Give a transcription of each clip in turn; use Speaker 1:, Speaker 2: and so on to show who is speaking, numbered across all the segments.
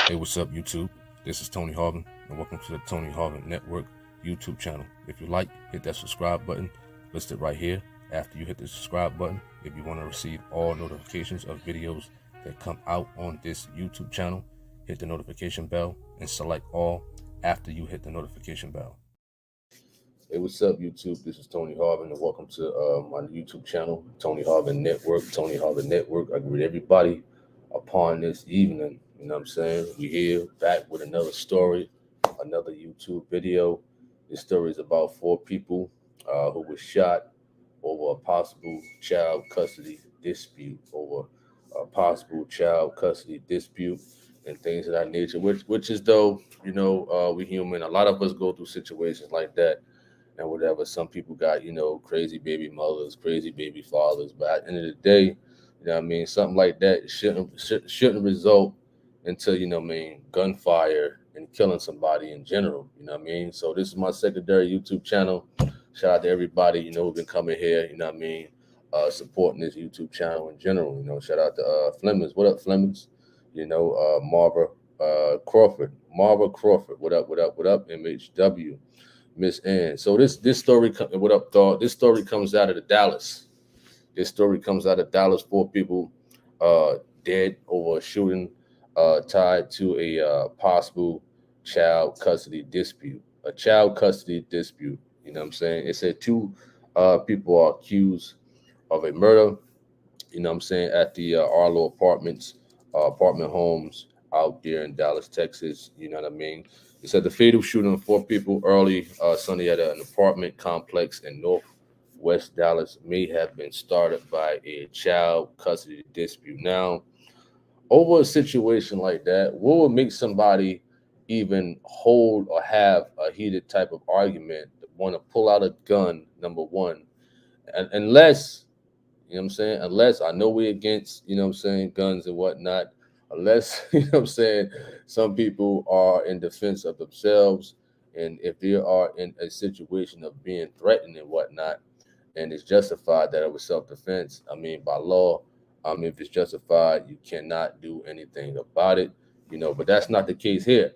Speaker 1: Hey, what's up, YouTube? This is Tony Harvin, and welcome to the Tony Harvin Network YouTube channel. If you like, hit that subscribe button listed right here. After you hit the subscribe button, if you want to receive all notifications of videos that come out on this YouTube channel, hit the notification bell and select all after you hit the notification bell. Hey, what's up, YouTube? This is Tony Harvin, and welcome to my YouTube channel, Tony Harvin Network. Tony Harvin Network. I greet everybody upon this evening. You know what I'm saying? We here back with another story, another YouTube video. This story is about four people who were shot over a possible child custody dispute, and things of that nature. Which is though, we human. A lot of us go through situations like that and whatever. Some people got, crazy baby mothers, crazy baby fathers. But at the end of the day, something like that shouldn't result into, gunfire and killing somebody in general. So this is my secondary YouTube channel. Shout out to everybody, who've been coming here, supporting this YouTube channel in general. Shout out to Flemings. What up, Flemings? Marva Crawford. Marva Crawford. What up, what up, what up, MHW? Miss Ann. So this story, what up, thought? This story comes out of the Dallas. This story comes out of Dallas. Four people dead over a shooting tied to a possible child custody dispute. A child custody dispute. You know what I'm saying? It said two people are accused of a murder. At the Arlo apartment homes out there in Dallas, Texas. You know what I mean? It said the fatal shooting of four people early Sunday at an apartment complex in Northwest Dallas may have been started by a child custody dispute. Now, over a situation like that, what would make somebody even hold or have a heated type of argument, want to pull out a gun, number one, unless, unless I know we're against, guns and whatnot, unless, some people are in defense of themselves. And if they are in a situation of being threatened and whatnot, and it's justified that it was self-defense, by law, if it's justified, you cannot do anything about it, but that's not the case here.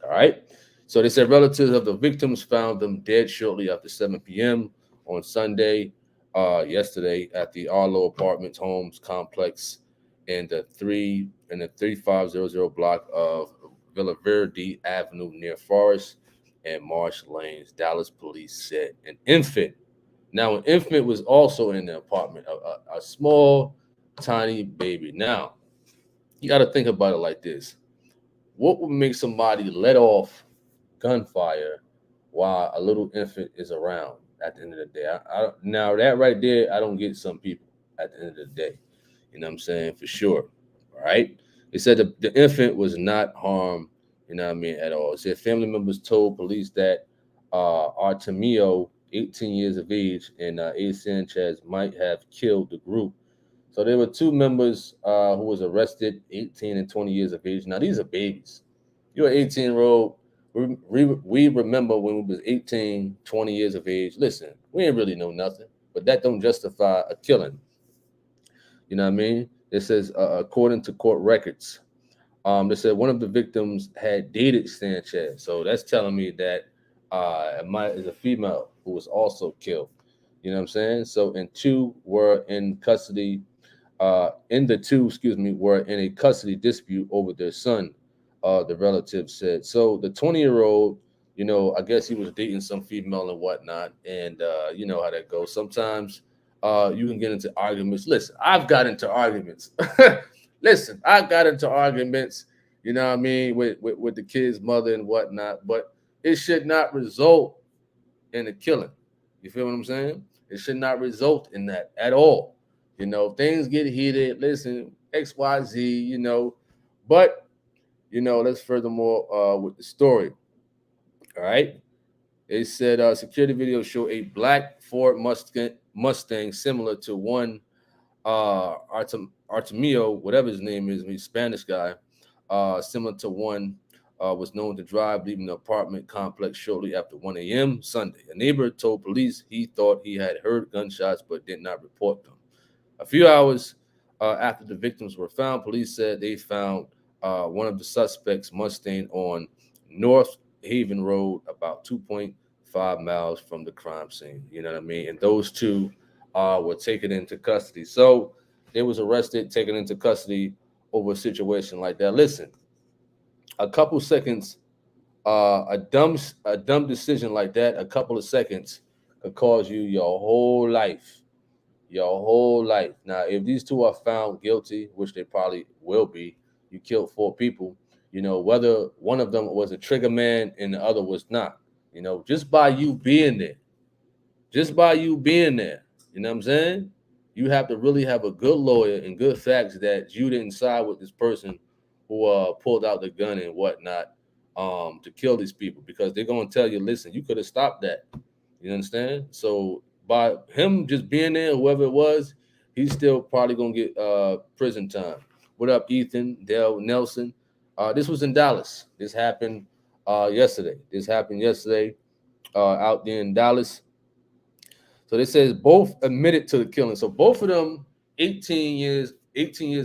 Speaker 1: All right. So they said relatives of the victims found them dead shortly after 7 p.m. on Sunday, yesterday, at the Arlo Apartments Homes complex in the 3500 block of Villa Verde Avenue near Forest and Marsh Lanes. Dallas police said an infant was also in the apartment, a small, tiny baby. Now, you got to think about it like this. What would make somebody let off gunfire while a little infant is around at the end of the day? Now, that right there, I don't get some people at the end of the day. You know what I'm saying? For sure. All right. They said the infant was not harmed, at all. It said family members told police that Artemio, 18 years of age, and A. Sanchez might have killed the group. So there were two members who was arrested, 18 and 20 years of age. Now, these are babies. You're an 18-year-old. We remember when we was 18, 20 years of age. Listen, we ain't really know nothing, but that don't justify a killing. You know what I mean? It says, according to court records, they said one of the victims had dated Sanchez. So that's telling me that is a female who was also killed. You know what I'm saying? So, and two were in custody. Were in a custody dispute over their son. The relative said. So the 20-year-old, I guess he was dating some female and whatnot, and you know how that goes. Sometimes you can get into arguments. Listen, I've got into arguments. Listen, I got into arguments, with the kid's mother and whatnot, but it should not result in a killing. You feel what I'm saying? It should not result in that at all. Things get heated. Listen, XYZ, but, let's furthermore with the story. All right. It said security video show a black Ford Mustang similar to one Artemio, whatever his name is, he's a Spanish guy, similar to one was known to drive, leaving the apartment complex shortly after 1 a.m. Sunday. A neighbor told police he thought he had heard gunshots but did not report them. A few hours after the victims were found, police said they found one of the suspects Mustang on North Haven Road, about 2.5 miles from the crime scene. You know what I mean? And those two were taken into custody. So they was arrested, taken into custody over a situation like that. Listen, a couple seconds, a dumb decision like that, a couple of seconds could cause you your whole life. Your whole life. Now, if these two are found guilty, which they probably will be, you killed four people. Whether one of them was a trigger man and the other was not. Just by you being there, just by you being there, you know what I'm saying? You have to really have a good lawyer and good facts that you didn't side with this person who pulled out the gun and whatnot to kill these people, because they're gonna tell you, listen, you could have stopped that. You understand? So by him just being there, whoever it was, he's still probably gonna get prison time. What up, Ethan, Dale, Nelson? This was in Dallas. This happened yesterday. Out there in Dallas. So they says both admitted to the killing. So both of them, 18 years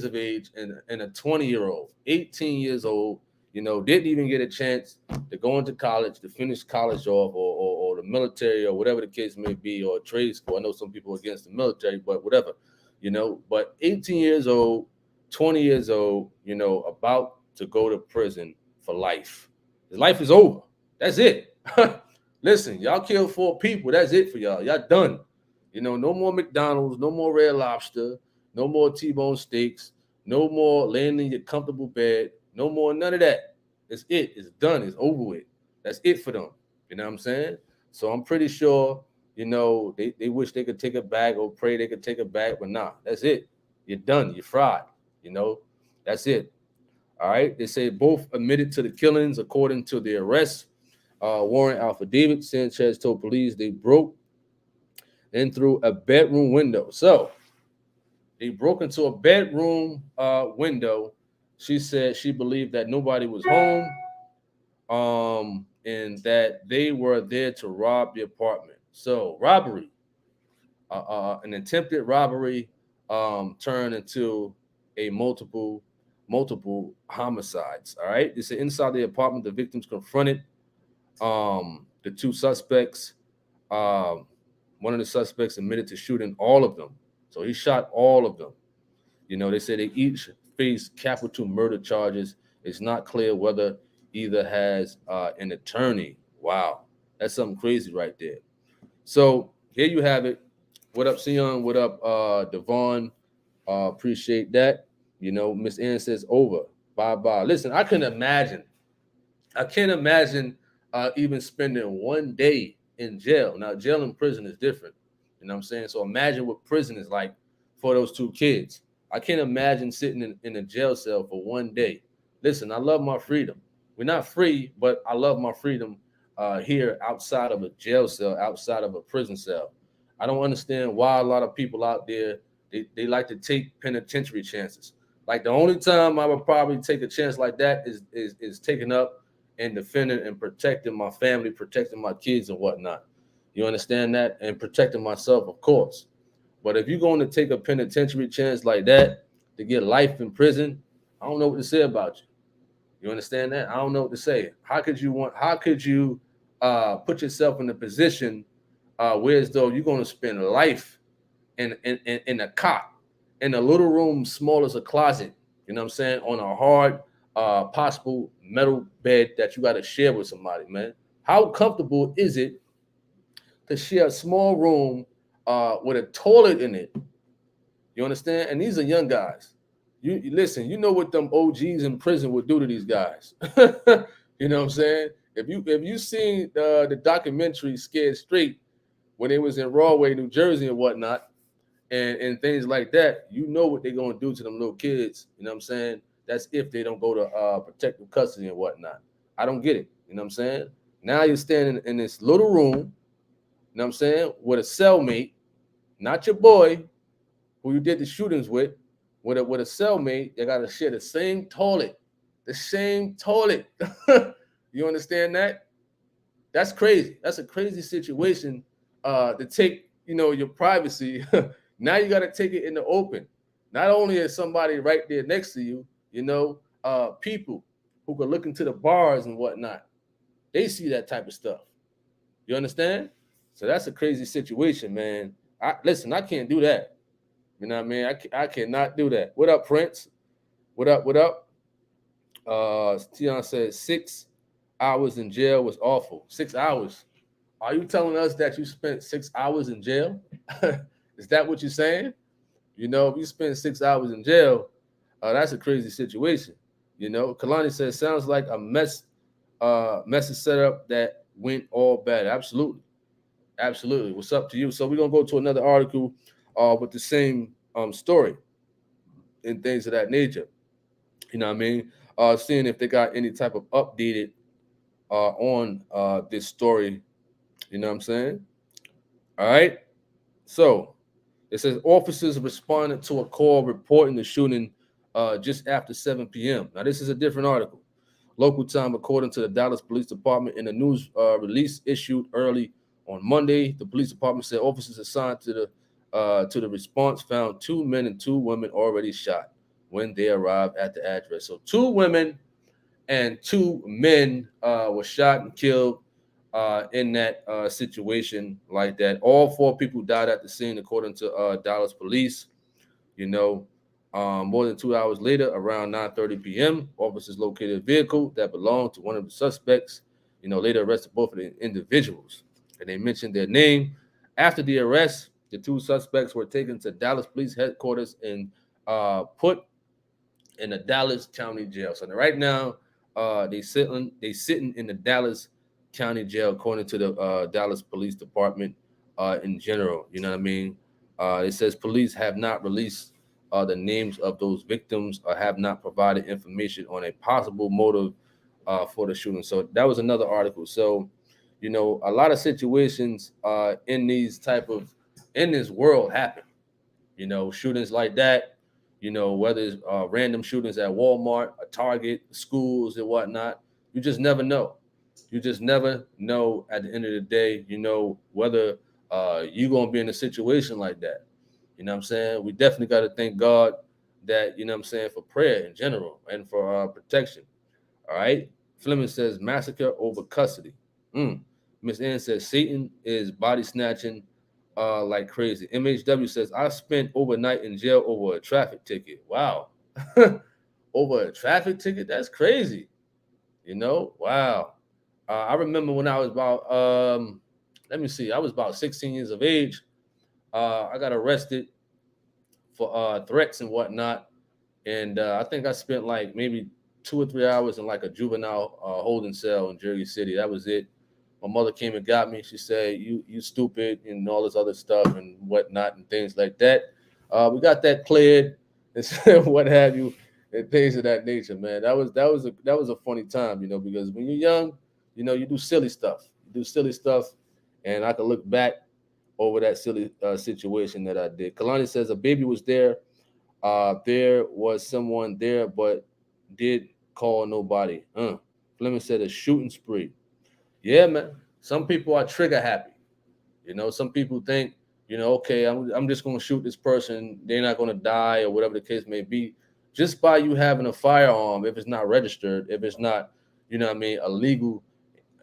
Speaker 1: of age, and a 20-year-old, 18 years old, didn't even get a chance to go into college, to finish college off, or the military, or whatever the case may be, or trade school. I know some people are against the military, but whatever, But 18 years old, 20 years old, about to go to prison for life. His life is over. That's it. Listen, y'all killed four people. That's it for y'all. Y'all done. No more McDonald's, no more Red Lobster, no more T-bone steaks, no more laying in your comfortable bed, no more none of that. It's it. It's done. It's over with. That's it for them. You know what I'm saying? So I'm pretty sure, they wish they could take it back, or pray they could take it back, but nah, that's it. You're done. You're fried. That's it. All right. They say both admitted to the killings according to the arrest warrant affidavit. Sanchez told police they broke in through a bedroom window. So they broke into a bedroom window. She said she believed that nobody was home, and that they were there to rob the apartment. So robbery, an attempted robbery, turned into a multiple homicides. All right. They said inside the apartment, the victims confronted the two suspects. Um, One of the suspects admitted to shooting all of them. So he shot all of them. They said they each face capital murder charges. It's not clear whether either has an attorney. Wow. That's something crazy right there. So here you have it. What up, Sion? What up, Devon? Appreciate that. Miss Ann says over. Bye bye. Listen, I can't imagine even spending one day in jail. Now, jail and prison is different. You know what I'm saying? So imagine what prison is like for those two kids. I can't imagine sitting in a jail cell for one day. Listen, I love my freedom. We're not free, but I love my freedom here outside of a jail cell, outside of a prison cell. I don't understand why a lot of people out there, they like to take penitentiary chances. Like the only time I would probably take a chance like that is taking up and defending and protecting my family, protecting my kids and whatnot. You understand that? And protecting myself, of course. But if you're going to take a penitentiary chance like that to get life in prison, I don't know what to say about you. You understand that? I don't know what to say. How could you put yourself in a position where as though you're going to spend life in a cot, in a little room small as a closet, you know what I'm saying, on a hard possible metal bed that you got to share with somebody, man? How comfortable is it to share a small room with a toilet in it? You understand? And these are young guys. You listen, you know what them OGs in prison would do to these guys. You know what I'm saying? If you seen the documentary Scared Straight when they was in Rahway, New Jersey and whatnot, and things like that, you know what they're gonna do to them little kids. You know what I'm saying? That's if they don't go to protective custody and whatnot. I don't get it. You know what I'm saying? Now you're standing in this little room, you know what I'm saying, with a cellmate, not your boy who you did the shootings with a cellmate. They gotta share the same toilet. The same toilet. You understand that? That's crazy. That's a crazy situation to take, your privacy. Now you got to take it in the open. Not only is somebody right there next to you, people who could look into the bars and whatnot. They see that type of stuff. You understand? So that's a crazy situation, man. Listen, I can't do that. You know what I mean? I cannot do that. What up, Prince? What up? What up? Tion said 6 hours in jail was awful. 6 hours. Are you telling us that you spent 6 hours in jail? Is that what you're saying? You know, if you spend 6 hours in jail, that's a crazy situation. You know, Kalani says sounds like a message setup that went all bad. Absolutely. Absolutely. What's up to you? So we're gonna go to another article with the same story and things of that nature. You know what I mean? Seeing if they got any type of updated on this story. You know what I'm saying? All right. So it says officers responded to a call reporting the shooting just after 7 p.m. Now, this is a different article. Local time, according to the Dallas Police Department, in a news release issued early on Monday, the police department said officers assigned to the response found 2 men and 2 women already shot when they arrived at the address. So 2 women and 2 men were shot and killed in that situation like that. All 4 people died at the scene, according to Dallas police. You know, more than 2 hours later, around 9:30 p.m., officers located a vehicle that belonged to one of the suspects. You know, later arrested both of the individuals, and they mentioned their name. After the arrest, the 2 suspects were taken to Dallas Police headquarters and put in the Dallas County Jail. So right now, they sitting in the Dallas County Jail, according to the Dallas Police Department in general. You know what I mean? It says police have not released the names of those victims or have not provided information on a possible motive for the shooting. So that was another article. So, you know, a lot of situations in this world happen. You know, shootings like that. You know, whether it's random shootings at Walmart, a Target, schools, and whatnot. You just never know. You just never know at the end of the day, you know, whether you're going to be in a situation like that. You know what I'm saying? We definitely got to thank God that, you know what I'm saying, for prayer in general and for protection. All right. Fleming says massacre over custody. Miss Ann says Satan is body snatching like crazy. MHW says I spent overnight in jail over a traffic ticket. Wow. Over a traffic ticket? That's crazy. You know? Wow. I remember when I was about let me see, I was about 16 years of age. I got arrested for threats and whatnot. And I think I spent like maybe 2 or 3 hours in like a juvenile holding cell in Jersey City. That was it. My mother came and got me. She said, "You stupid," and all this other stuff and whatnot and things like that. We got that cleared and what have you, and things of that nature. Man, that was a funny time, you know, because when you're young, you know, you do silly stuff. And I can look back over that silly situation that I did. Kalani says a baby was there. There was someone there, but did call nobody. Fleming said a shooting spree. Yeah, man. Some people are trigger happy. You know, some people think, you know, okay, I'm just going to shoot this person. They're not going to die or whatever the case may be. Just by you having a firearm, if it's not registered, if it's not, you know what I mean, illegal,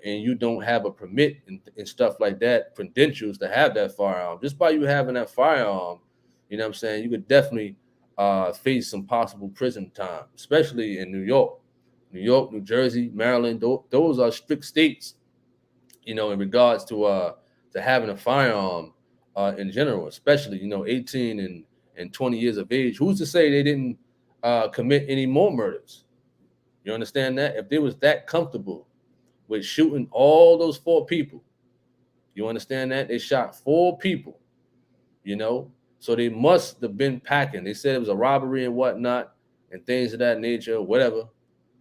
Speaker 1: and you don't have a permit and stuff like that, credentials to have that firearm, just by you having that firearm, you know what I'm saying, you could definitely face some possible prison time, especially in New York, New Jersey, Maryland. Those are strict states, you know, in regards to having a firearm in general, especially, you know, 18 and 20 years of age. Who's to say they didn't commit any more murders? You understand that? If they was that comfortable with shooting all those 4 people, you understand that? They shot 4 people, you know? So they must have been packing. They said it was a robbery and whatnot and things of that nature, whatever.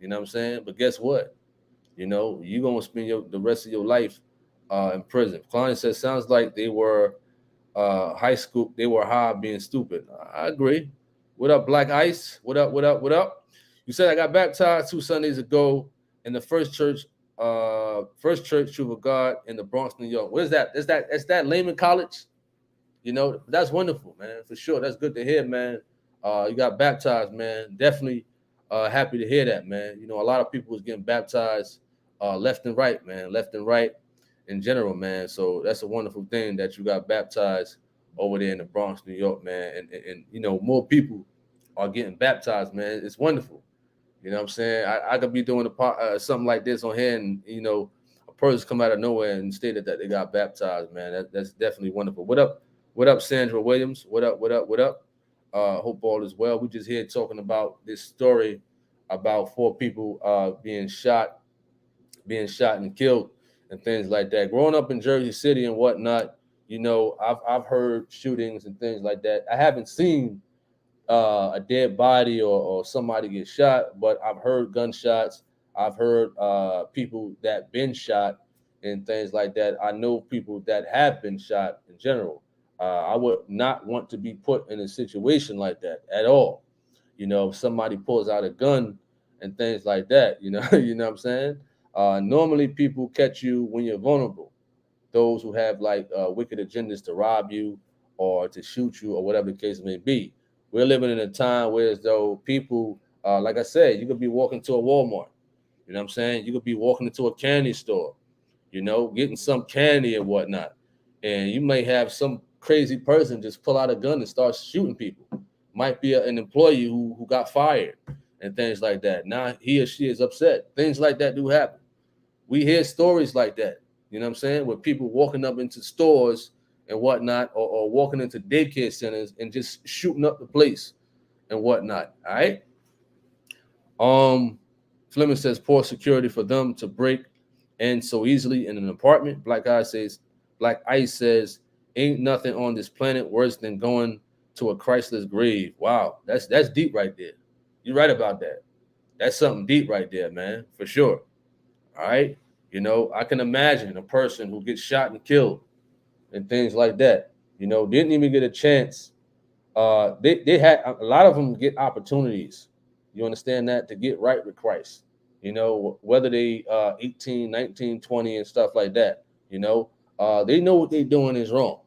Speaker 1: You know what I'm saying? But guess what? You know, you're going to spend the rest of your life in prison. Klein says, sounds like they were high school. They were high being stupid. I agree. What up, Black Ice? What up, what up, what up? You said I got baptized 2 Sundays ago in the First Church Truth of God in the Bronx, New York. What is that? Is that Lehman College? You know, that's wonderful, man, for sure. That's good to hear, man. You got baptized, man. Definitely Happy to hear that, man. You know, a lot of people was getting baptized left and right, man, left and right in general, man. So that's a wonderful thing that you got baptized over there in the Bronx, New York, man. And you know, more people are getting baptized, man. It's wonderful. You know what I'm saying? I could be doing something like this on here, and you know, a person come out of nowhere and stated that they got baptized, man. That's definitely wonderful. What up? What up, Sandra Williams? What up? What up? What up? Hope all is well. We just here talking about this story about four people being shot and killed, and things like that. Growing up in Jersey City and whatnot, you know, I've heard shootings and things like that. I haven't seen a dead body or somebody get shot, but I've heard gunshots. I've heard people that been shot and things like that. I know people that have been shot in general. I would not want to be put in a situation like that at all. You know, if somebody pulls out a gun and things like that, you know, you know what I'm saying? Normally people catch you when you're vulnerable. Those who have like wicked agendas to rob you or to shoot you or whatever the case may be. We're living in a time where as though people, like I said, you could be walking to a Walmart. You know what I'm saying? You could be walking into a candy store, you know, getting some candy and whatnot. And you may have some crazy person just pull out a gun and start shooting people. Might be an employee who got fired and things like that. Now he or she is upset. Things like that do happen. We hear stories like that, you know what I'm saying, with people walking up into stores and whatnot, or walking into daycare centers and just shooting up the place and whatnot. All right. Um, Fleming says poor security for them to break in so easily in an apartment. Black Ice says, ain't nothing on this planet worse than going to a Christless grave. Wow, that's deep right there. You're right about that. That's something deep right there, man, for sure. All right. You know, I can imagine a person who gets shot and killed and things like that, you know, didn't even get a chance. They had a lot of them get opportunities. You understand that, to get right with Christ, you know, whether they 18, 19, 20 and stuff like that, you know, they know what they're doing is wrong.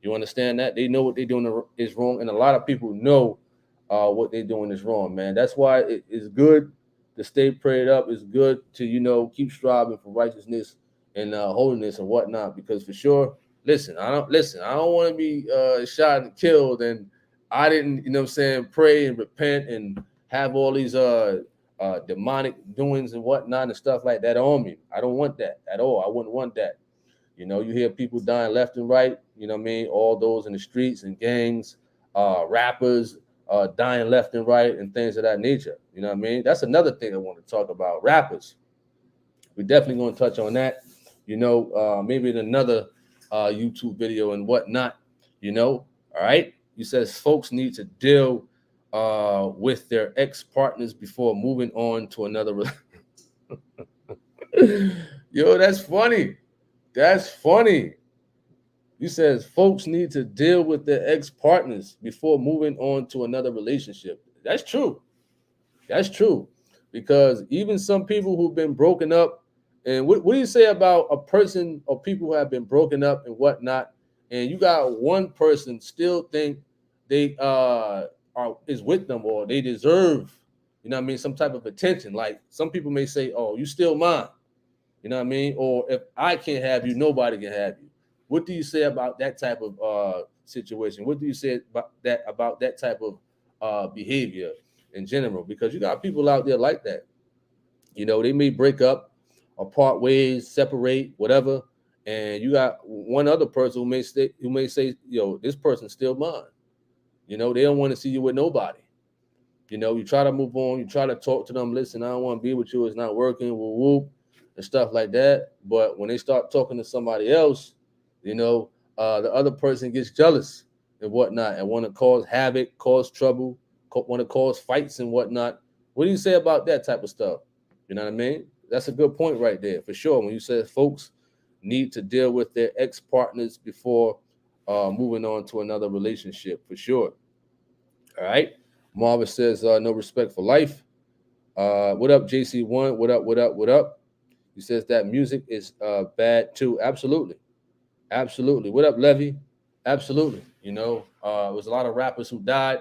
Speaker 1: You understand that? They know what they're doing is wrong. And a lot of people know what they're doing is wrong, man. That's why it is good to stay prayed up. It's good to, you know, keep striving for righteousness and holiness and whatnot. Because for sure, I don't want to be shot and killed. And I didn't, you know what I'm saying, pray and repent and have all these demonic doings and whatnot and stuff like that on me. I don't want that at all. I wouldn't want that. You know, you hear people dying left and right, you know what I mean? All those in the streets and gangs, rappers dying left and right and things of that nature. You know what I mean? That's another thing I want to talk about. Rappers. We're definitely going to touch on that, you know, maybe in another YouTube video and whatnot, you know. All right. He says folks need to deal with their ex-partners before moving on to another. Yo, that's funny. That's funny. He says folks need to deal with their ex-partners before moving on to another relationship. That's true. That's true. Because even some people who've been broken up, and what do you say about a person or people who have been broken up and whatnot, and you got one person still think they are is with them or they deserve, you know what I mean, some type of attention. Like some people may say, oh, you still mine. You know what I mean? Or if I can't have you, nobody can have you. What do you say about that type of situation? What do you say about that type of behavior in general? Because you got people out there like that. You know, they may break up or part ways, separate, whatever, and you got one other person who may say, yo, this person's still mine. You know, they don't want to see you with nobody. You know, you try to move on, you try to talk to them, listen, I don't want to be with you, it's not working, whoop, whoop, and stuff like that. But when they start talking to somebody else, you know, the other person gets jealous and whatnot and want to cause havoc, cause trouble, want to cause fights and whatnot. What do you say about that type of stuff? You know what I mean? That's a good point right there, for sure. When you say folks need to deal with their ex-partners before moving on to another relationship, for sure. All right. Marvin says, no respect for life. What up, JC1? What up, what up, what up? He says that music is bad too. Absolutely. Absolutely. What up, Levy? Absolutely. You know, there was a lot of rappers who died.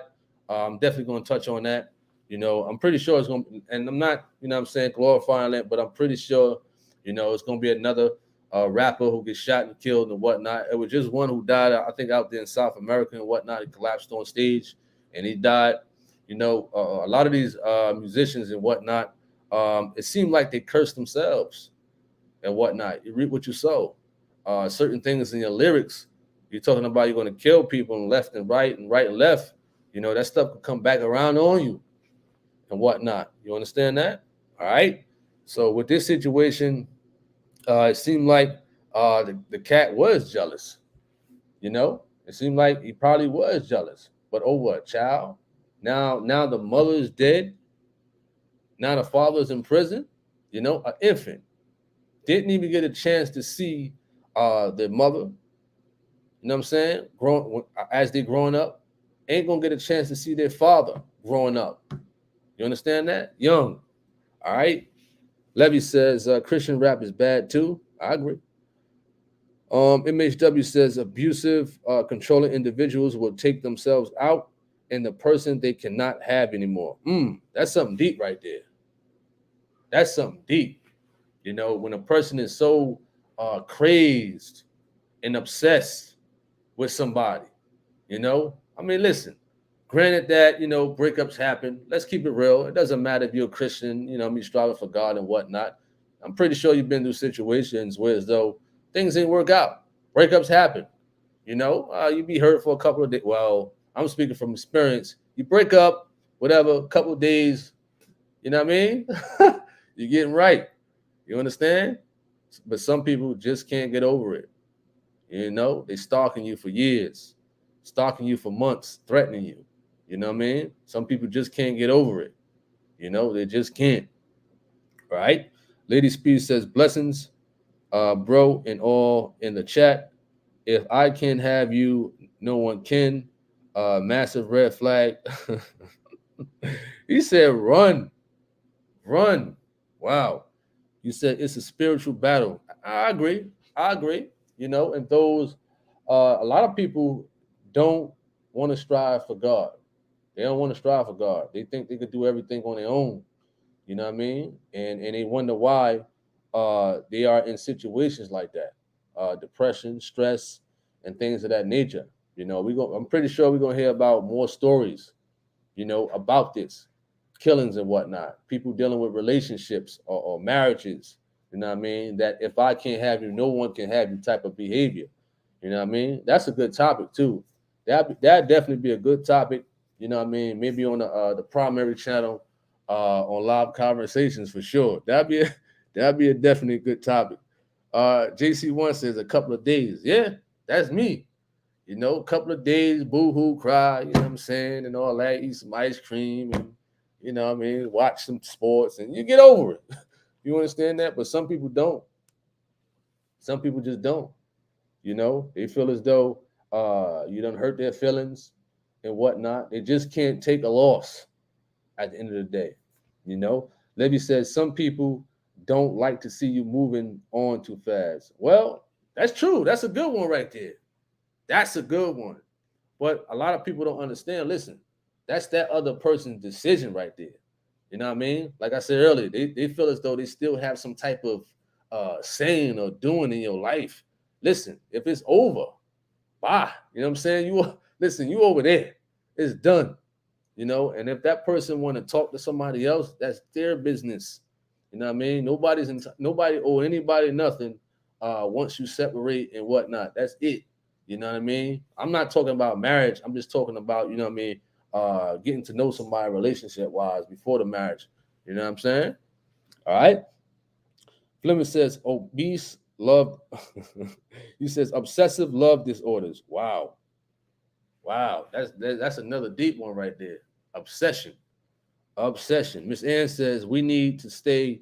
Speaker 1: I'm definitely going to touch on that. I'm pretty sure it's gonna, and I'm not, I'm saying glorifying it, but I'm pretty sure, it's gonna be another rapper who gets shot and killed and whatnot. It was just one who died, I think, out there in South America and whatnot. He collapsed on stage and he died. A lot of these musicians and whatnot, it seemed like they cursed themselves and whatnot. You reap what you sow. Certain things in your lyrics, you're talking about you're going to kill people and left and right and left. That stuff could come back around on you and whatnot. You understand that? All right. So with this situation, it seemed like the cat was jealous. It seemed like he probably was jealous. But oh what, child? Now the mother is dead. Now the father's in prison. An infant didn't even get a chance to see their mother. You know what I'm saying? As they growing up, ain't gonna get a chance to see their father growing up. You understand that? Young. All right. Levy says Christian rap is bad too. I agree. MHW says abusive, controlling individuals will take themselves out and the person they cannot have anymore. That's something deep right there. That's something deep. When a person is so crazed and obsessed with somebody, listen, granted that, breakups happen. Let's keep it real. It doesn't matter if you're a Christian, me striving for God and whatnot. I'm pretty sure you've been through situations where as though things didn't work out. Breakups happen. You be hurt for a couple of days. Well, I'm speaking from experience. You break up, whatever, a couple of days, you know what I mean? You're getting right. You understand? But some people just can't get over it. They stalking you for years, stalking you for months, threatening you. You know what I mean? Some people just can't get over it. They just can't. Right? Lady Speed says, blessings, bro, and all in the chat. If I can have you, no one can. Massive red flag. He said, run. Wow. You said it's a spiritual battle. I agree. And those, a lot of people don't want to strive for God. They don't want to strive for God. They think they could do everything on their own. You know what I mean? And they wonder why they are in situations like that, depression, stress, and things of that nature. I'm pretty sure we're gonna hear about more stories, about this, killings and whatnot. People dealing with relationships or marriages. You know what I mean? That if I can't have you, no one can have you type of behavior. You know what I mean? That's a good topic too. That'd definitely be a good topic. You know what I mean? Maybe on the primary channel, on live conversations for sure. That'd be a definitely good topic. JC1 says a couple of days. Yeah, that's me. A couple of days, boo-hoo, cry, you know what I'm saying, and all that, eat some ice cream and, watch some sports and you get over it. You understand that? But some people don't. Some people just don't. They feel as though you done hurt their feelings and whatnot. They just can't take a loss at the end of the day. Levy says some people don't like to see you moving on too fast. Well, that's true. That's a good one right there. That's a good one. But a lot of people don't understand. Listen, that's that other person's decision right there. You know what I mean? Like I said earlier, they feel as though they still have some type of saying or doing in your life. Listen, if it's over, bye. You know what I'm saying? You over there. It's done. And if that person want to talk to somebody else, that's their business. You know what I mean? Nobody owe anybody nothing once you separate and whatnot. That's it. You know what I mean? I'm not talking about marriage. I'm just talking about, you know what I mean, getting to know somebody relationship-wise before the marriage. You know what I'm saying? All right. Fleming says obese love. He says obsessive love disorders. Wow. That's another deep one right there. Obsession. Miss Ann says we need to stay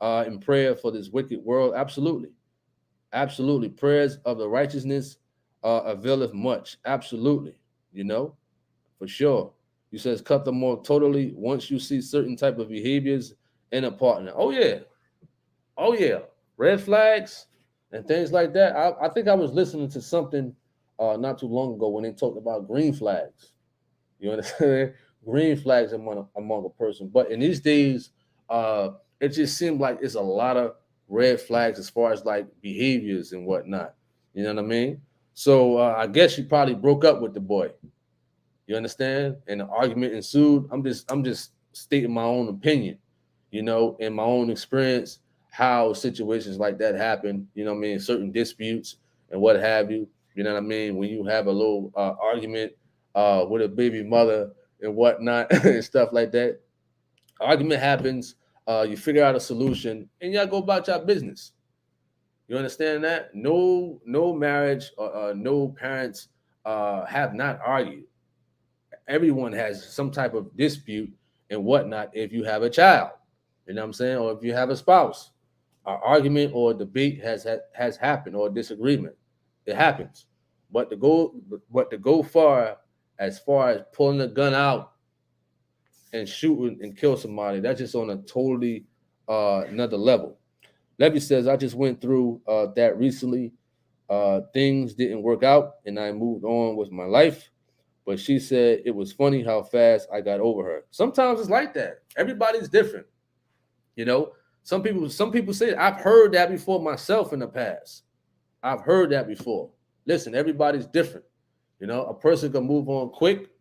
Speaker 1: in prayer for this wicked world. Absolutely. Prayers of the righteousness availeth much. Absolutely. For sure. He says cut them off totally once you see certain type of behaviors in a partner. Oh yeah. Red flags and things like that. I think I was listening to something not too long ago when they talked about green flags. You understand? green flags among a person. But in these days, it just seems like it's a lot of red flags as far as like behaviors and whatnot. You know what I mean? So I guess she probably broke up with the boy. You understand? And the argument ensued. I'm just stating my own opinion, in my own experience, how situations like that happen, what I mean, certain disputes and what have you. You know what I mean? When you have a little argument with a baby mother and whatnot and stuff like that. Argument happens, you figure out a solution, and y'all go about your business. You understand that? No marriage or no parents have not argued. Everyone has some type of dispute and whatnot if you have a child. You know what I'm saying? Or if you have a spouse. An argument or debate has happened, or a disagreement. It happens. But to go far as pulling a gun out and shooting and kill somebody, that's just on a totally another level. Levy says, I just went through that recently. Things didn't work out and I moved on with my life. But she said it was funny how fast I got over her. Sometimes it's like that. Everybody's different. You know, some people say it. I've heard that before myself in the past. I've heard that before. Listen, everybody's different. A person can move on quick.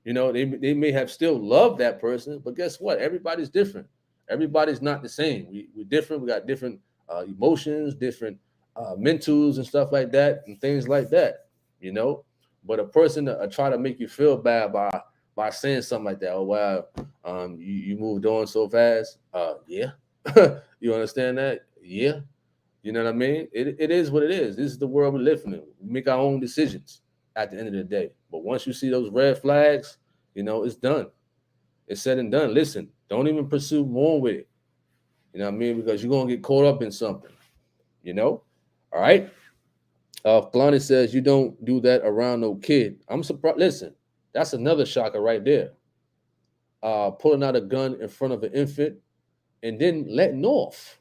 Speaker 1: They may have still loved that person, but guess what? Everybody's different. Everybody's not the same. We're different. We got different emotions, different mentals and stuff like that, and things like that. You know, but a person try to make you feel bad by saying something like that. Oh wow, you moved on so fast. Yeah, you understand that? Yeah, you know what I mean? It is what it is. This is the world we live in. We make our own decisions at the end of the day. But once you see those red flags, it's done. It's said and done. Listen, don't even pursue more with it. You know what I mean? Because you're gonna get caught up in something. You know? All right. Kalani says you don't do that around no kid. I'm surprised. Listen, that's another shocker right there. Pulling out a gun in front of an infant and then letting off.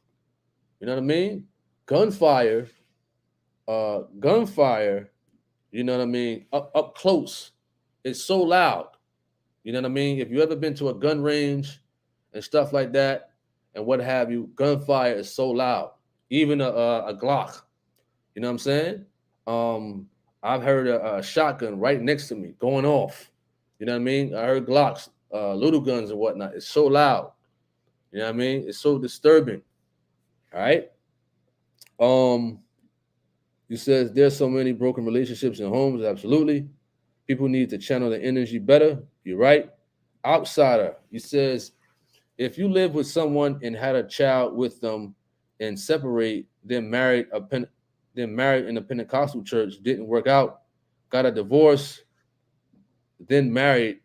Speaker 1: You know what I mean? Gunfire, gunfire, you know what I mean? Up close. It's so loud. You know what I mean? If you ever been to a gun range and stuff like that, and what have you, gunfire is so loud. Even a Glock. You know what I'm saying? Um, I've heard a shotgun right next to me going off. You know what I mean? I heard Glocks, little guns and whatnot. It's so loud. You know what I mean? It's so disturbing. All right. Um, you says there's so many broken relationships in homes. Absolutely. People need to channel the energy better. You're right. Outsider. He says if you live with someone and had a child with them and separate, then married in a Pentecostal church, didn't work out, got a divorce, then married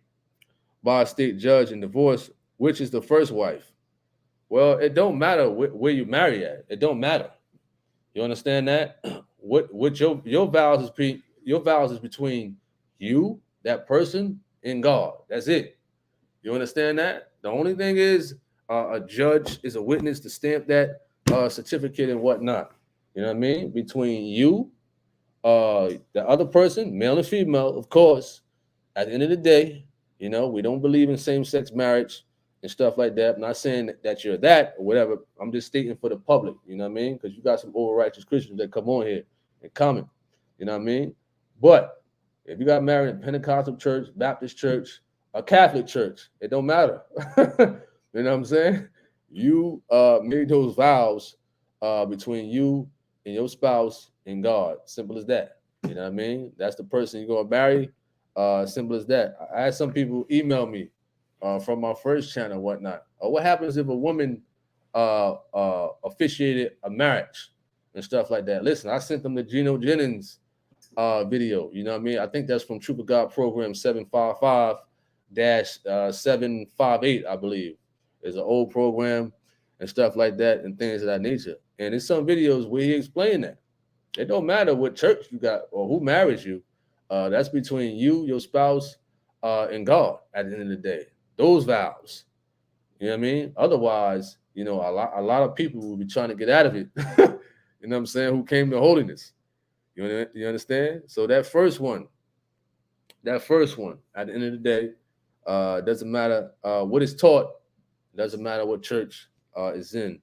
Speaker 1: by a state judge and divorced, which is the first wife. Well, it don't matter where you marry at. It don't matter. You understand that? What your vows your vows is between you, that person, and God. That's it. You understand that? The only thing is a judge is a witness to stamp that certificate and whatnot. You know what I mean? Between you, the other person, male and female, of course. At the end of the day, we don't believe in same-sex marriage and stuff like that. I'm not saying that you're that or whatever. I'm just stating for the public. You know what I mean? Because you got some over righteous Christians that come on here and comment. You know what I mean? But if you got married in Pentecostal church, Baptist church, a Catholic church, it don't matter. You know what I'm saying? You made those vows between you and your spouse and God. Simple as that. You know what I mean? That's the person you're gonna marry. Simple as that. I had some people email me from my first channel and whatnot. What happens if a woman officiated a marriage and stuff like that? Listen, I sent them the Geno Jennings video. You know what I mean? I think that's from Trooper God Program 755-758, I believe. It's an old program and stuff like that and things of that nature. And there's some videos where he explained that. It don't matter what church you got or who marries you. That's between you, your spouse, and God at the end of the day. Those vows. You know what I mean? Otherwise, a lot of people will be trying to get out of it. You know what I'm saying? Who came to holiness. You understand? So that first one, at the end of the day, Doesn't matter what is taught. Doesn't matter what church is in.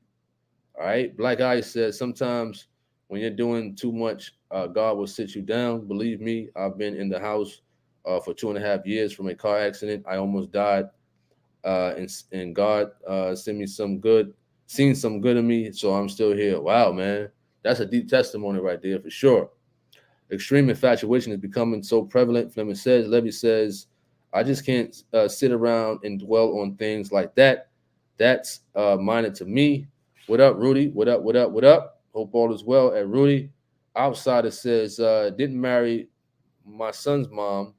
Speaker 1: All right. Black Eye says sometimes when you're doing too much, God will sit you down. Believe me, I've been in the house for 2.5 years from a car accident. I almost died. And God sent me some good, seen some good in me, so I'm still here. Wow, man. That's a deep testimony right there for sure. Extreme infatuation is becoming so prevalent. Fleming says, Levy says, I just can't sit around and dwell on things like that. That's minor to me. What up, Rudy? What up, what up, what up? Hope all is well at Rudy. Outsider says, didn't marry my son's mom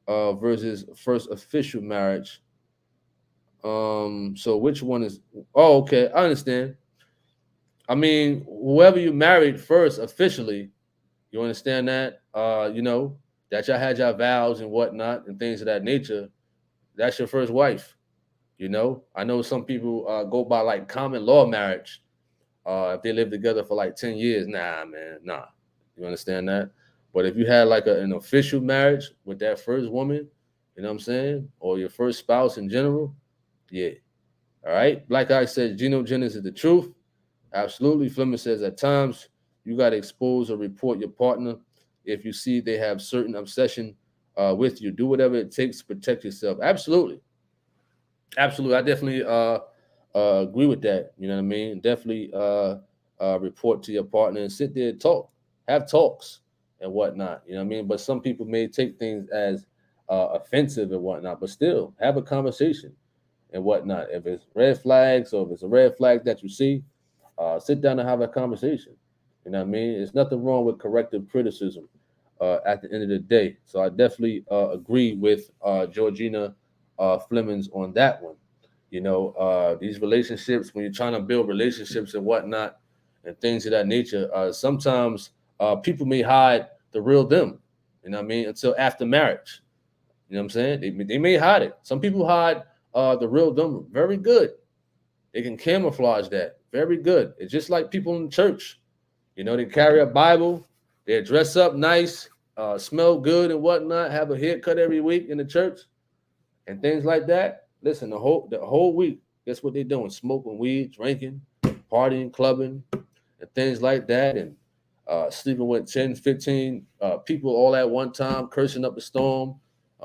Speaker 1: versus first official marriage. So which one is, oh, okay, I understand. I mean, whoever you married first officially, you understand that? That y'all had your vows and whatnot and things of that nature. That's your first wife. I know some people go by like common law marriage. If they live together for like 10 years, nah, man, nah. You understand that? But if you had like an official marriage with that first woman, you know what I'm saying? Or your first spouse in general, yeah. All right. Black Eye says genogenesis is the truth. Absolutely. Fleming says at times you got to expose or report your partner if you see they have certain obsession with you. Do whatever it takes to protect yourself. Absolutely. Absolutely. I definitely agree with that. You know what I mean? Definitely report to your partner and sit there and talk, have talks and whatnot. You know what I mean? But some people may take things as offensive and whatnot, but still have a conversation and whatnot. If it's red flags or if it's a red flag that you see, sit down and have a conversation. You know what I mean? There's nothing wrong with corrective criticism at the end of the day. So I definitely agree with Georgina Flemings on that one. These relationships, when you're trying to build relationships and whatnot and things of that nature, sometimes people may hide the real them, you know what I mean, until after marriage. You know what I'm saying? They may hide it. Some people hide the real them very good. They can camouflage that very good. It's just like people in church. They carry a Bible, they dress up nice, smell good and whatnot, have a haircut every week in the church and things like that. Listen, the whole week, guess what they're doing? Smoking weed, drinking, partying, clubbing, and things like that, and sleeping with 10, 15 people all at one time, cursing up a storm,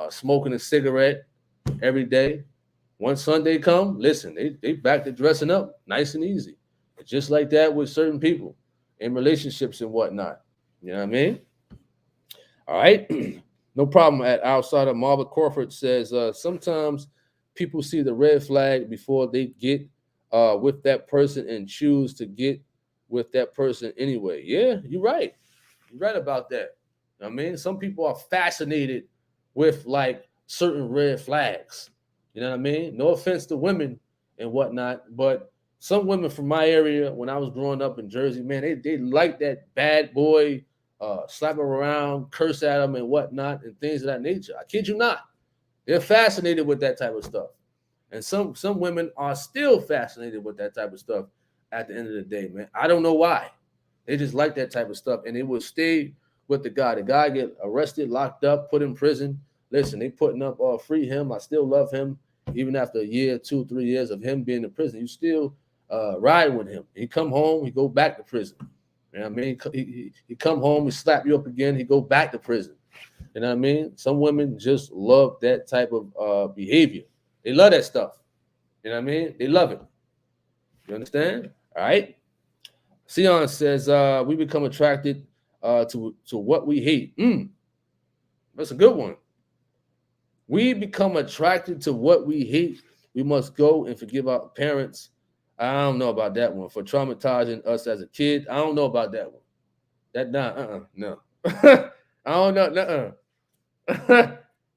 Speaker 1: smoking a cigarette every day. One Sunday come, listen, they back to dressing up nice and easy. It's just like that with certain people in relationships and whatnot. You know what I mean? All right. No problem. At outside of Marva Crawford says sometimes people see the red flag before they get with that person and choose to get with that person anyway. Yeah, you're right. You're right about that. I mean, some people are fascinated with like certain red flags. You know what I mean? No offense to women and whatnot, but some women from my area when I was growing up in Jersey, man, they like that bad boy, slap them around, curse at them and whatnot, and things of that nature. I kid you not. They're fascinated with that type of stuff. And some women are still fascinated with that type of stuff at the end of the day, man. I don't know why. They just like that type of stuff. And it will stay with the guy. The guy get arrested, locked up, put in prison. Listen, they putting up free him. I still love him. Even after a year, 2, 3 years of him being in prison, you still ride with him. He come home, he go back to prison. You know what I mean? He come home, he slap you up again, he go back to prison. You know what I mean? Some women just love that type of behavior. They love that stuff. You know what I mean? They love it. You understand? All right. Sion says we become attracted to what we hate. That's a good one. We become attracted to what we hate. We must go and forgive our parents. I don't know about that one for traumatizing us as a kid. I don't know about that one. That not no. I don't know.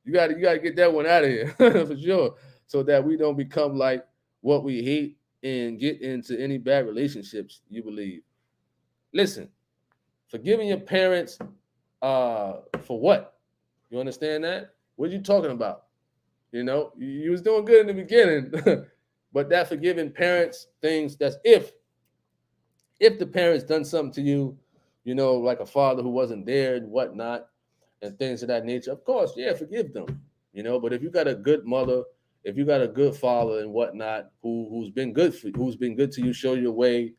Speaker 1: You gotta get that one out of here for sure, so that we don't become like what we hate and get into any bad relationships. You believe? Listen, forgiving your parents for what? You understand that? What are you talking about? You was doing good in the beginning, but that forgiving parents things, that's if the parents done something to you, like a father who wasn't there and whatnot, and things of that nature. Of course, yeah, forgive them. But if you got a good mother, if you got a good father and whatnot, who's been good who's been good to you, show you the way,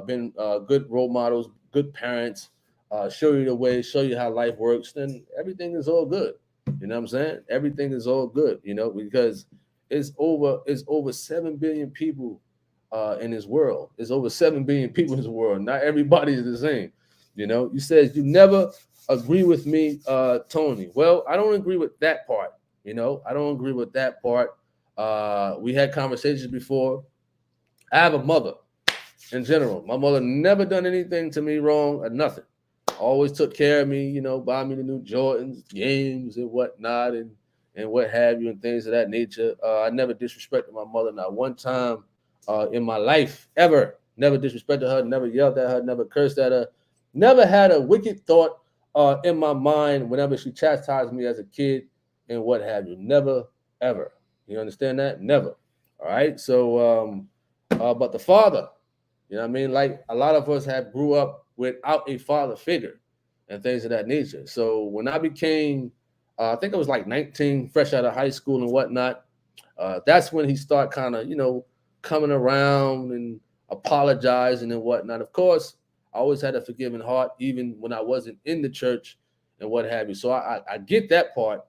Speaker 1: been good role models, good parents, show you the way, show you how life works, then everything is all good. You know what I'm saying? Everything is all good. Because it's over 7 billion people in this world. It's over 7 billion people in this world. Not everybody is the same. You said you never agree with me, Tony. Well, I don't agree with that part. I don't agree with that part. We had conversations before. I have a mother in general. My mother never done anything to me wrong or nothing. Always took care of me, buy me the new Jordans, games and whatnot, and what have you, and things of that nature. I never disrespected my mother, not one time in my life, ever. Never disrespected her, never yelled at her, never cursed at her, never had a wicked thought in my mind whenever she chastised me as a kid and what have you. Never, ever. You understand that? Never. All right. So, but the father, you know what I mean? Like a lot of us have grew up without a father figure and things of that nature. So when I became, I think I was like 19, fresh out of high school and whatnot, that's when he started kind of, coming around and apologizing and whatnot. Of course, I always had a forgiving heart, even when I wasn't in the church and what have you. So I get that part,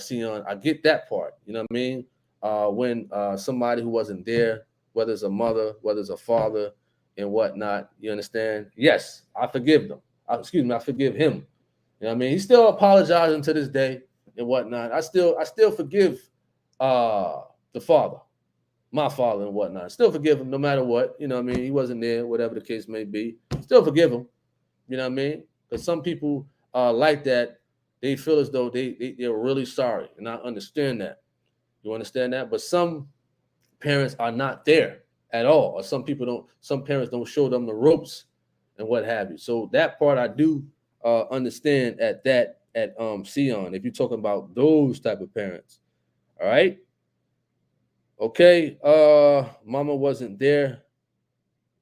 Speaker 1: Sion. I get that part. You know what I mean? When somebody who wasn't there, whether it's a mother, whether it's a father, and whatnot, you understand? Yes, I forgive them. I forgive him. You know what I mean? He's still apologizing to this day and whatnot. I still forgive the father, my father and whatnot. Still forgive him no matter what. You know what I mean? He wasn't there, whatever the case may be. Still forgive him. You know what I mean? Because some people like that, they feel as though they're really sorry. And I understand that. You understand that? But some parents are not there at all, or some parents don't show them the ropes and what have you. So that part I do understand at Sion, if you're talking about those type of parents. All right. Okay. Mama wasn't there,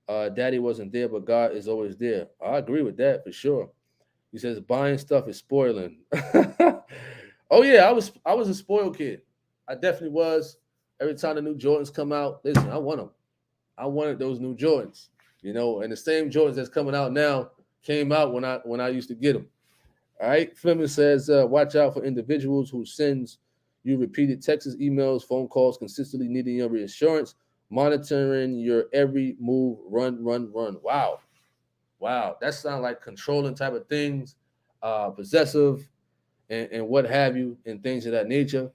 Speaker 1: daddy wasn't there, but God is always there. I agree with that for sure. He says buying stuff is spoiling. Oh yeah, I was a spoiled kid. I definitely was. Every time the new Jordans come out, listen, I want them. I wanted those new Jordans, and the same Jordans that's coming out now came out when I used to get them. All right. Fleming says, watch out for individuals who sends you repeated texts, emails, phone calls, consistently needing your reassurance, monitoring your every move, run, run, run. Wow. Wow. That sounds like controlling type of things, possessive and what have you, and things of that nature.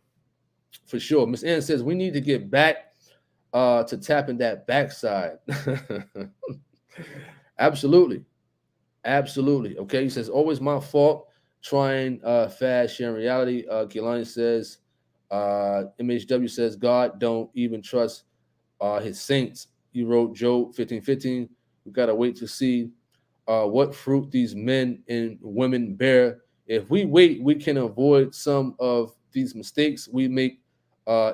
Speaker 1: For sure. Miss Ann says we need to get back to tapping that backside. Absolutely. Absolutely. Okay. He says, always my fault. Trying fast, sharing reality. Kehlani says, MHW says, God don't even trust his saints. He wrote Job 15:15. We got to wait to see what fruit these men and women bear. If we wait, we can avoid some of these mistakes we make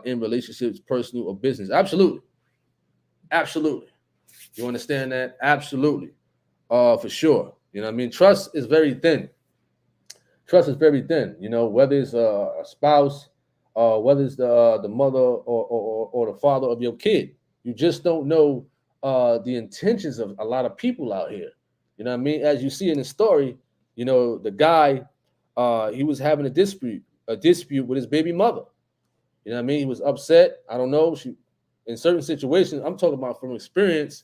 Speaker 1: in relationships, personal or business. Absolutely. Absolutely. You understand that? Absolutely. For sure. You know what I mean? Trust is very thin. Trust is very thin. Whether it's a spouse, whether it's the mother or the father of your kid, you just don't know the intentions of a lot of people out here. You know what I mean? As you see in the story, the guy, he was having a dispute with his baby mother. You know what I mean? He was upset. I don't know. In certain situations, I'm talking about from experience.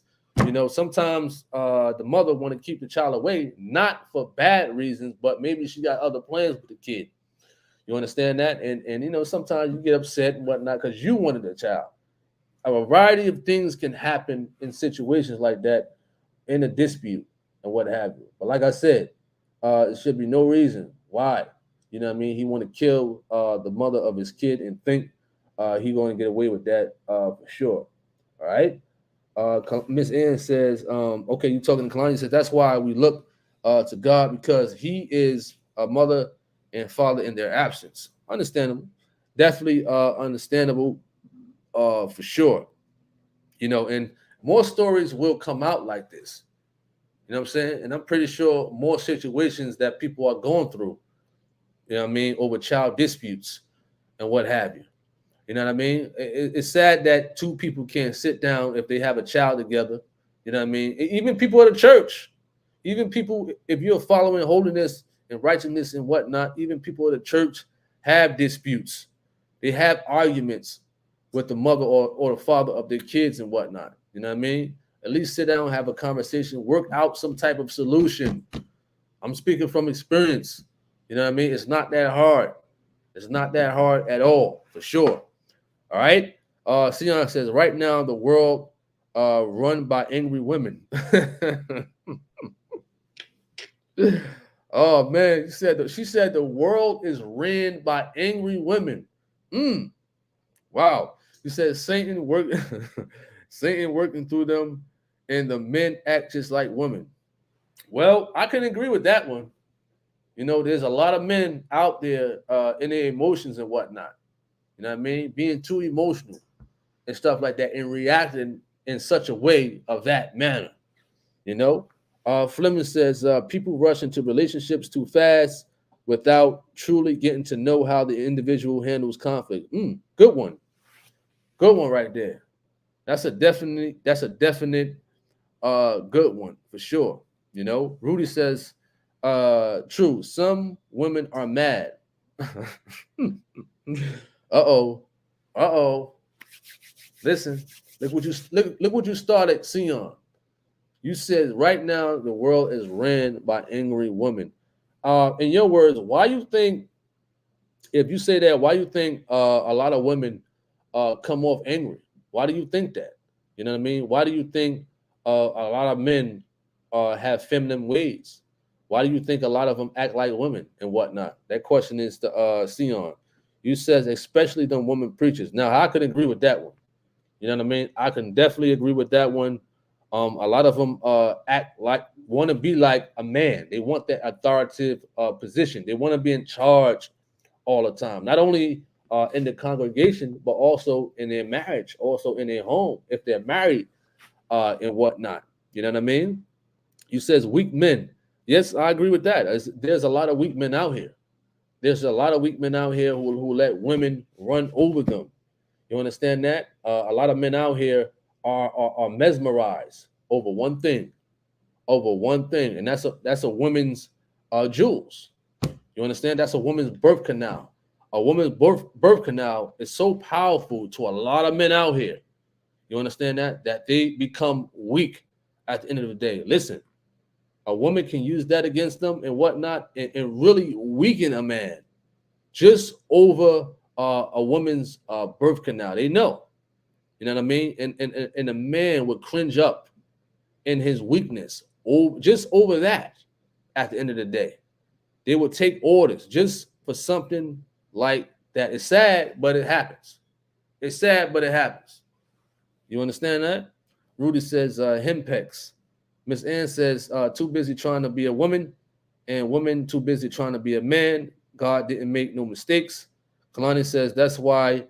Speaker 1: Sometimes the mother want to keep the child away, not for bad reasons, but maybe she got other plans with the kid. You understand that? And sometimes you get upset and whatnot because you wanted a child. A variety of things can happen in situations like that in a dispute and what have you. But like I said, it should be no reason why. You know what I mean? He want to kill the mother of his kid and think he going to get away with that for sure. All right. Miss Ann says, okay, you talking to Kalani, says that's why we look to God because he is a mother and father in their absence. Understandable. Definitely understandable for sure. And more stories will come out like this. You know what I'm saying? And I'm pretty sure more situations that people are going through, you know what I mean, over child disputes and what have you. You know what I mean? It's sad that two people can't sit down if they have a child together. You know what I mean? Even people at the church, even people, if you're following holiness and righteousness and whatnot, even people at the church have disputes. They have arguments with the mother or the father of their kids and whatnot. You know what I mean? At least sit down, have a conversation, work out some type of solution. I'm speaking from experience. You know what I mean? It's not that hard. It's not that hard at all, for sure. All right. Sion says right now the world run by angry women. Oh man, she said the world is ran by angry women. Wow. She said Satan work Satan working through them, and the men act just like women. Well, I can agree with that one. You know, there's a lot of men out there in their emotions and whatnot. You know what I mean? Being too emotional and stuff like that and reacting in such a way of that manner. You know, Fleming says people rush into relationships too fast without truly getting to know how the individual handles conflict. Good one, good one right there. That's a definite good one for sure. You know, Rudy says true. Some women are mad. Uh-oh. Uh-oh. Listen, look what you started, Sion. You said right now the world is ran by angry women. In your words, why you think if you say that, why you think a lot of women come off angry? Why do you think that? You know what I mean? Why do you think a lot of men have feminine ways? Why do you think a lot of them act like women and whatnot? That question is to Sion. You says especially them women preachers. Now I could agree with that one. You know what I mean? I can definitely agree with that one. A lot of them act like want to be like a man. They want that authoritative position. They want to be in charge all the time. Not only in the congregation, but also in their marriage, also in their home if they're married and whatnot. You know what I mean? You says weak men. Yes, I agree with that. There's a lot of weak men out here. There's a lot of weak men out here who let women run over them. You understand that? A lot of men out here are mesmerized over one thing, and that's a woman's jewels. You understand? That's a woman's birth canal. A woman's birth canal is so powerful to a lot of men out here. You understand that? That they become weak at the end of the day. Listen, a woman can use that against them and whatnot and really weaken a man just over a woman's birth canal. They know. You know what I mean? And a man would cringe up in his weakness just over that at the end of the day. They would take orders just for something like that. It's sad, but it happens. It's sad, but it happens. You understand that? Rudy says, Hempex. Miss Ann says, too busy trying to be a woman, and woman too busy trying to be a man. God didn't make no mistakes. Kalani says, that's why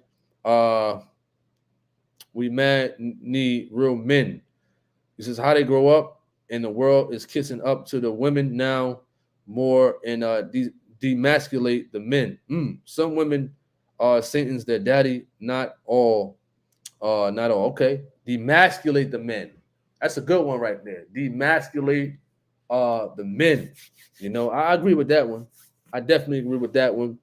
Speaker 1: we man need real men. He says, how they grow up and the world is kissing up to the women now more and demasculate the men. Some women are Satan's their daddy, not all. Not all. Okay. Demasculate the men. That's a good one right there. Demasculate the men. You know, I agree with that one. I definitely agree with that one.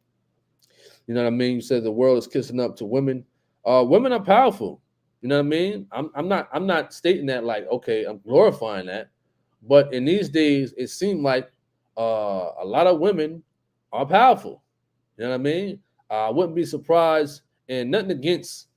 Speaker 1: You know what I mean? You said the world is kissing up to women. Women are powerful. You know what I mean? I'm not stating that like, okay, I'm glorifying that. But in these days, it seemed like a lot of women are powerful. You know what I mean? I wouldn't be surprised, and nothing against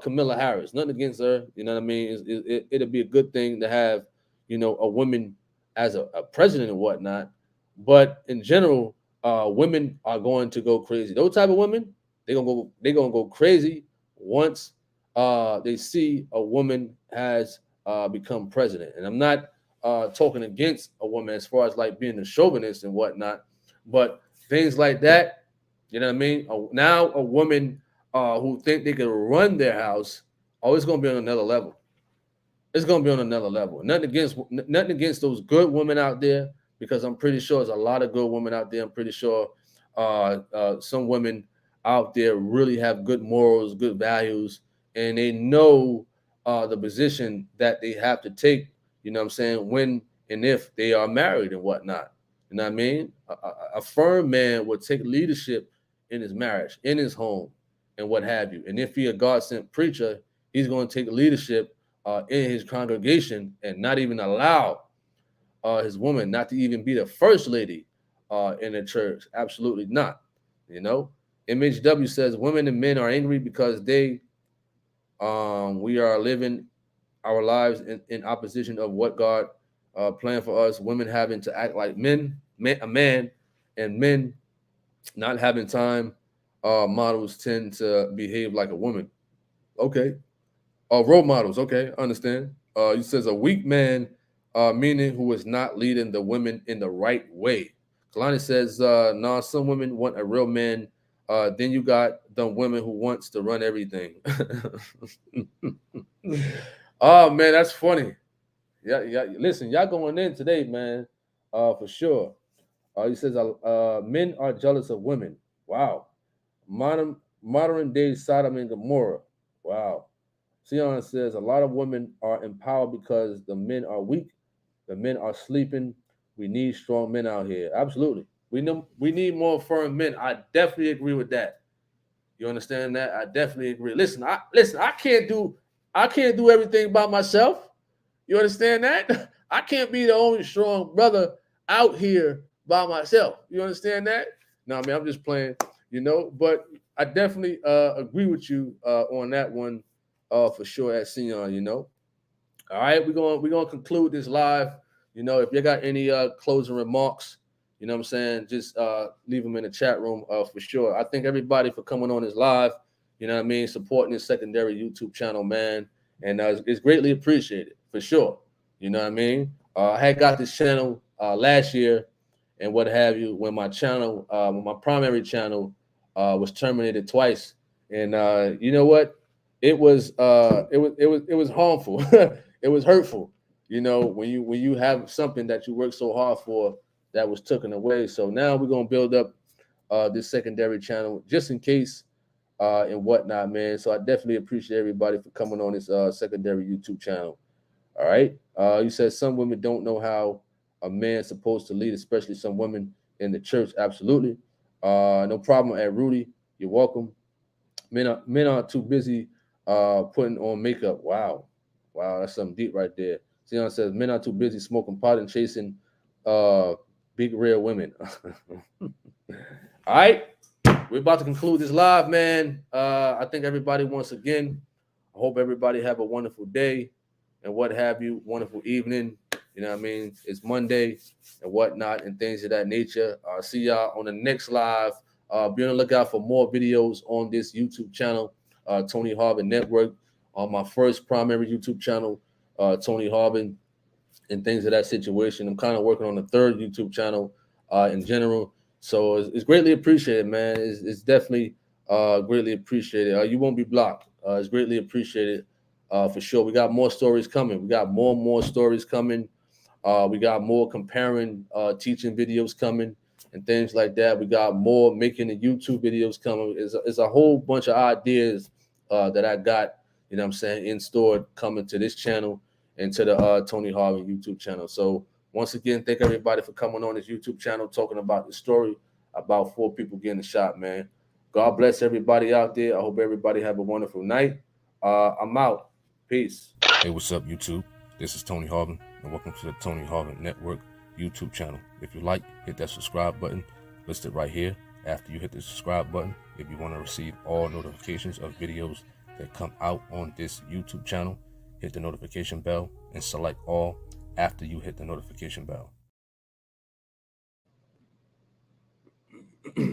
Speaker 1: Camilla Harris, nothing against her. You know what I mean? It'll be a good thing to have, you know, a woman as a president and whatnot. But in general, women are going to go crazy. Those type of women, they're gonna go crazy once they see a woman has become president. And I'm not talking against a woman as far as like being a chauvinist and whatnot, but things like that. You know what I mean? Now a woman who think they can run their house, it's gonna be on another level. It's gonna be on another level. Nothing against those good women out there, because I'm pretty sure there's a lot of good women out there. I'm pretty sure some women out there really have good morals, good values, and they know the position that they have to take, you know what I'm saying, when and if they are married and whatnot. You know what I mean? A firm man would take leadership in his marriage, in his home, and what have you. And if he a God sent preacher, he's going to take leadership in his congregation and not even allow his woman not to even be the first lady in the church. Absolutely not. You know, MHW says women and men are angry because we are living our lives in opposition of what God planned for us. Women having to act like a man, and men not having time. Models tend to behave like a woman. Okay. Role models. Okay, understand. He says a weak man, meaning who is not leading the women in the right way. Kalani says, nah, some women want a real man. Then you got the women who wants to run everything. Oh man, that's funny. Yeah, yeah. Listen, y'all going in today, man. For sure. He says, men are jealous of women. Wow. Modern day Sodom and Gomorrah. Wow. Sion says a lot of women are empowered because the men are weak. The men are sleeping. We need strong men out here. Absolutely. We need more firm men. I definitely agree with that. You understand that? I definitely agree. Listen, I can't do everything by myself. You understand that? I can't be the only strong brother out here by myself. You understand that? No, I mean I'm just playing, but I definitely agree with you on that one for sure at Sion, All right, we're gonna conclude this live. If you got any closing remarks, you know what I'm saying, just leave them in the chat room for sure. I thank everybody for coming on this live, you know what I mean, supporting this secondary YouTube channel, man. And it's greatly appreciated for sure. You know what I mean? I had got this channel last year and what have you when my primary channel was terminated twice. And you know what? It was harmful. It was hurtful. When you have something that you work so hard for that was taken away. So now we're gonna build up this secondary channel just in case and whatnot, man. So I definitely appreciate everybody for coming on this secondary YouTube channel. All right. You said some women don't know how a man's supposed to lead, especially some women in the church. Absolutely. No problem at Rudy. You're welcome. Men are too busy putting on makeup. Wow. Wow, that's something deep right there. Sion says men are too busy smoking pot and chasing uh big real women. All right. We're about to conclude this live, man. I think everybody once again. I hope everybody have a wonderful day and what have you, wonderful evening. You know what I mean? It's Monday and whatnot and things of that nature. See y'all on the next live. Be on the lookout for more videos on this YouTube channel, Tony Harvin Network, on my first primary YouTube channel, Tony Harvin, and things of that situation. I'm kind of working on the third YouTube channel in general. So it's greatly appreciated, man. It's definitely greatly appreciated. You won't be blocked. It's greatly appreciated for sure. We got more stories coming. We got more and more stories coming. We got more comparing teaching videos coming and things like that. We got more making the YouTube videos coming. It's a whole bunch of ideas that I got, you know what I'm saying, in store coming to this channel and to the Tony Harvin YouTube channel. So once again, thank everybody for coming on this YouTube channel, talking about the story about 4 people getting shot, man. God bless everybody out there. I hope everybody have a wonderful night. I'm out. Peace.
Speaker 2: Hey, what's up, YouTube? This is Tony Harvin, and welcome to the Tony Harvin Network YouTube channel. If you like, hit that subscribe button listed right here. After you hit the subscribe button, if you want to receive all notifications of videos that come out on this YouTube channel, hit the notification bell and select all after you hit the notification bell.